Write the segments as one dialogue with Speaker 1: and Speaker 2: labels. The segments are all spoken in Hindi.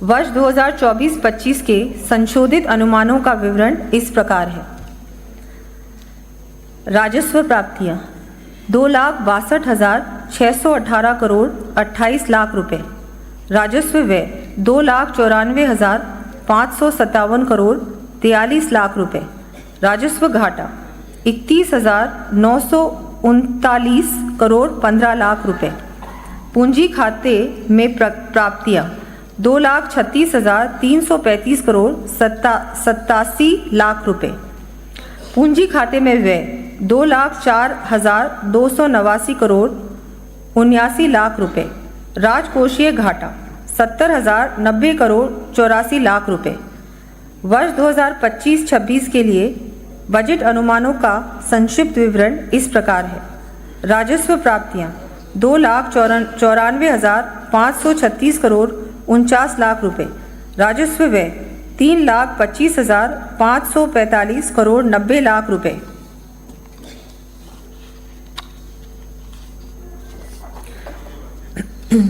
Speaker 1: वर्ष 2024-25 के संशोधित अनुमानों का विवरण इस प्रकार है। राजस्व प्राप्तियां 2,62,618 करोड़ 28 लाख रुपए। राजस्व व्यय 2,94,557 करोड़ 43 लाख रुपए। राजस्व घाटा 31,939 करोड़ 15 लाख रुपए। पूंजी खाते में प्राप्तियां 2,36,335 करोड़ 87 लाख रुपए। पूंजी खाते में व्यय 2,04,289 करोड़ 79 लाख रुपए। राजकोषीय घाटा 70,090 करोड़ 84 लाख रुपए। वर्ष 2025-26 के लिए बजट अनुमानों का संक्षिप्त विवरण इस प्रकार है। राजस्व प्राप्तियां 2,94,536 करोड़ 49 लाख रुपए। राजस्व व्यय 3,25,545 करोड़ 90 लाख रुपए।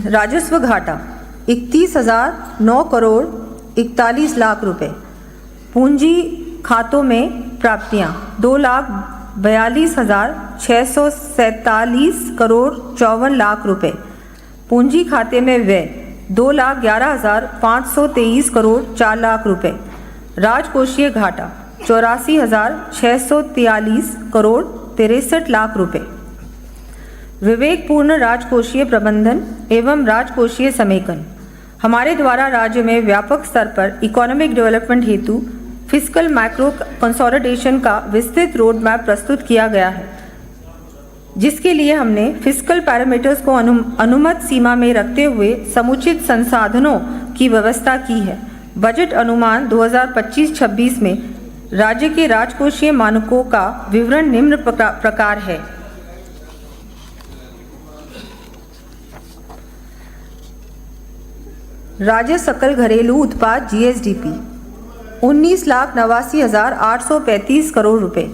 Speaker 1: राजस्व घाटा 31,009 करोड़ 41 लाख रुपए। पूंजी खातों में प्राप्तियां 2,42,647 करोड़ 54 लाख रुपए। पूंजी खाते में व्यय 2,11,523 करोड़ 4 लाख रुपए। राजकोषीय घाटा 84,643 करोड़ 63 लाख रुपए। विवेकपूर्ण राजकोषीय प्रबंधन एवं राजकोषीय समेकन। हमारे द्वारा राज्य में व्यापक स्तर पर इकोनॉमिक डेवलपमेंट हेतु फिस्कल मैक्रो कंसोलिडेशन का विस्तृत रोड मैप प्रस्तुत किया गया है, जिसके लिए हमने फिस्कल पैरामीटर्स को अनुमत सीमा में रखते हुए समुचित संसाधनों की व्यवस्था की है। बजट अनुमान 2025-26 में राज्य के राजकोषीय मानकों का विवरण निम्न प्रकार है। राज्य सकल घरेलू उत्पाद GSDP 19,89,835 करोड़ रुपए।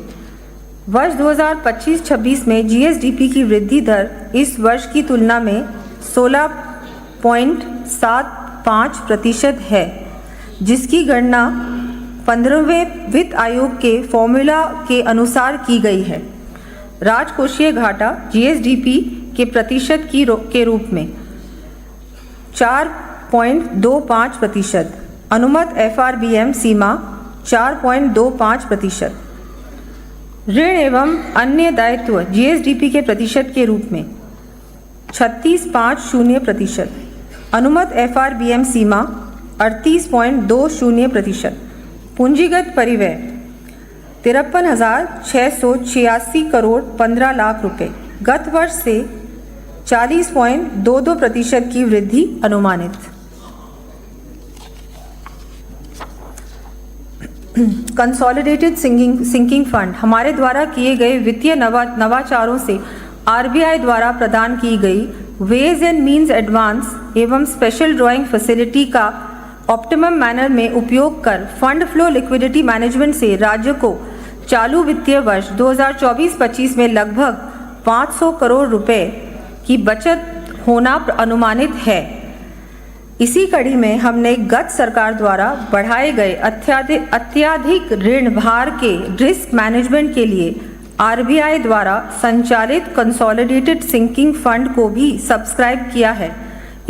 Speaker 1: वर्ष 2025-26 में GSDP की वृद्धि दर इस वर्ष की तुलना में 16.75% है, जिसकी गणना 15वें वित्त आयोग के फॉर्मूला के अनुसार की गई है। राजकोषीय घाटा GSDP के प्रतिशत के रूप में 4.25%। अनुमत FRBM सीमा 4.25%। ऋण एवं अन्य दायित्व GSDP के प्रतिशत के रूप में 36.50%। अनुमत FRBM सीमा 38.20%। पूंजीगत परिव्यय 53,686 करोड़ 15 लाख रुपए। गत वर्ष से 40.22% की वृद्धि अनुमानित। Consolidated sinking fund. हमारे द्वारा किए गए वित्तीय नवाचारों से RBI द्वारा प्रदान की गई वेज एंड मीन्स एडवांस एवं स्पेशल ड्राइंग फैसिलिटी का ऑप्टिमम मैनर में उपयोग कर फंड फ्लो लिक्विडिटी मैनेजमेंट से राज्य को चालू वित्तीय वर्ष 2024-25 में लगभग 500 करोड़ रुपए की बचत होना अनुमानित है। इसी कड़ी में हमने गत सरकार द्वारा बढ़ाए गए अत्याधिक ऋण भार के रिस्क मैनेजमेंट के लिए RBI द्वारा संचालित कंसोलिडेटेड सिंकिंग फंड को भी सब्सक्राइब किया है।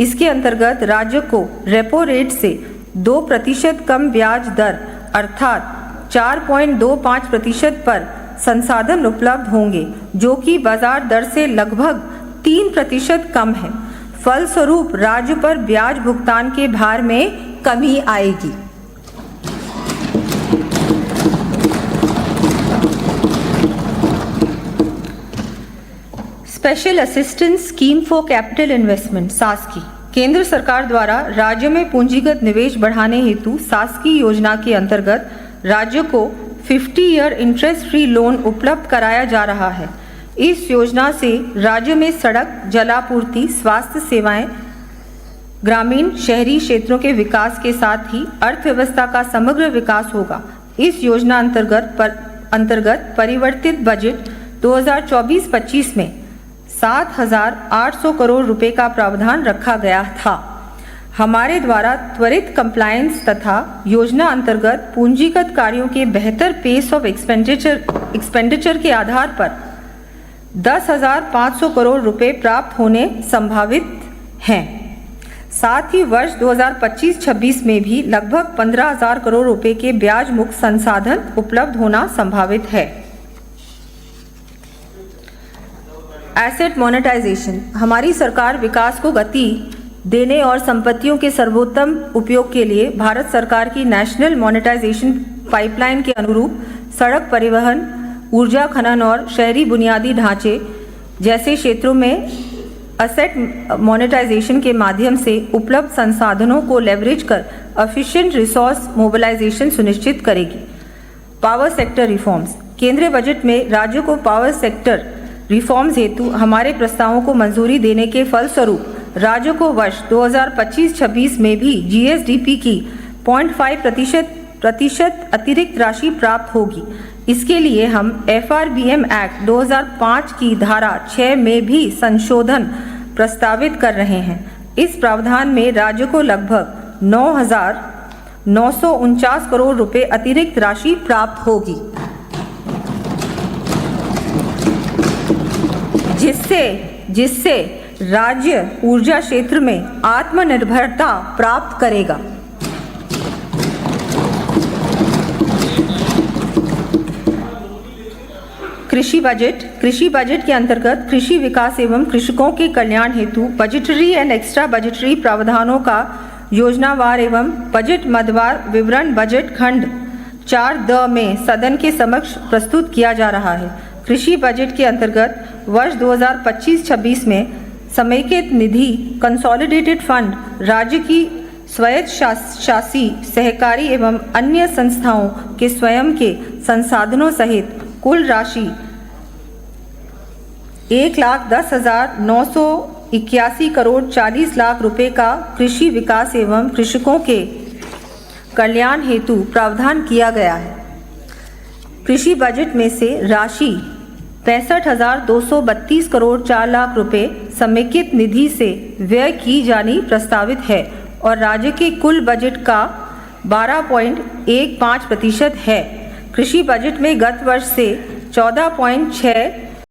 Speaker 1: इसके अंतर्गत राज्य को रेपो रेट से 2% कम ब्याज दर अर्थात 4.25% पर संसाधन उपलब्ध होंगे, जो कि बाजार दर से लगभग 3% कम है। फलस्वरूप राज्य पर ब्याज भुगतान के भार में कमी आएगी। Special assistance scheme for capital investment सास्की। केंद्र सरकार द्वारा राज्य में पूंजीगत निवेश बढ़ाने हेतु सास्की योजना के अंतर्गत राज्य को 50 ईयर इंटरेस्ट फ्री लोन उपलब्ध कराया जा रहा है। इस योजना से राज्य में सड़क, जलापूर्ति, स्वास्थ्य सेवाएं, ग्रामीण शहरी क्षेत्रों के विकास के साथ ही अर्थव्यवस्था का समग्र विकास होगा। इस योजना अंतर्गत परिवर्तित बजट 2024-25 में 7,800 करोड़ रुपए का प्रावधान रखा गया था। हमारे द्वारा त्वरित कंप्लायंस तथा योजना अंतर्गत पूंजीगत कार्यों के बेहतर पेस ऑफ एक्सपेंडिचर के आधार पर 10,500 करोड़ रुपए प्राप्त होने संभावित हैं। साथ ही वर्ष 2025-26 में भी लगभग 15,000 करोड़ रुपए के ब्याज मुक्त संसाधन उपलब्ध होना संभावित है। Asset monetisation. हमारी सरकार विकास को गति देने और संपत्तियों के सर्वोत्तम उपयोग के लिए भारत सरकार की नेशनल मोनेटाइजेशन पाइपलाइन के अनुरूप सड़क परिवहन, ऊर्जा खनन और शहरी बुनियादी ढांचे जैसे क्षेत्रों में एसेट मोनेटाइजेशन के माध्यम से उपलब्ध संसाधनों को लेवरेज कर एफिशिएंट रिसोर्स मोबिलाइजेशन सुनिश्चित करेगी। Power sector reforms. केंद्रीय बजट में राज्यों को पावर सेक्टर रिफॉर्म्स हेतु हमारे प्रस्तावों को मंजूरी देने के फलस्वरूप राज्यों को वर्ष 2025-26 में भी जीएसडीपी की 0.5% अतिरिक्त राशि प्राप्त होगी। इसके लिए हम एफआरबीएम एक्ट 2005 की धारा 6 में भी संशोधन प्रस्तावित कर रहे हैं। इस प्रावधान में राज्यों को लगभग 9,949 करोड़ रुपए अतिरिक्त राशि प्राप्त होगी, जिससे राज्य ऊर्जा क्षेत्र में आत्मनिर्भरता प्राप्त करेगा। कृषि बजट के अंतर्गत कृषि विकास एवं कृषकों के कल्याण हेतु बजटरी एंड एक्स्ट्रा बजटरी प्रावधानों का योजनावार एवं बजट मदवार विवरण बजट खंड 4 में सदन के समक्ष प्रस्तुत किया जा रहा है। कृषि बजट के अंतर्गत वर्ष 2025-26 में समेकित निधि कंसोलिडेटेड फंड राज्य की स्वायत्तशासी सहकारी एवं अन्य संस्थाओं के स्वयं के संसाधनों सहित कुल राशि 1,10,981 करोड़ 40 लाख रुपए का कृषि विकास एवं कृषकों के कल्याण हेतु प्रावधान किया गया है। कृषि बजट में से राशि 65,232 करोड़ 4 लाख रुपए समेकित निधि से व्यय की जानी प्रस्तावित है और राज्य के कुल बजट का 12.15% है। कृषि बजट में गत वर्ष से 14.6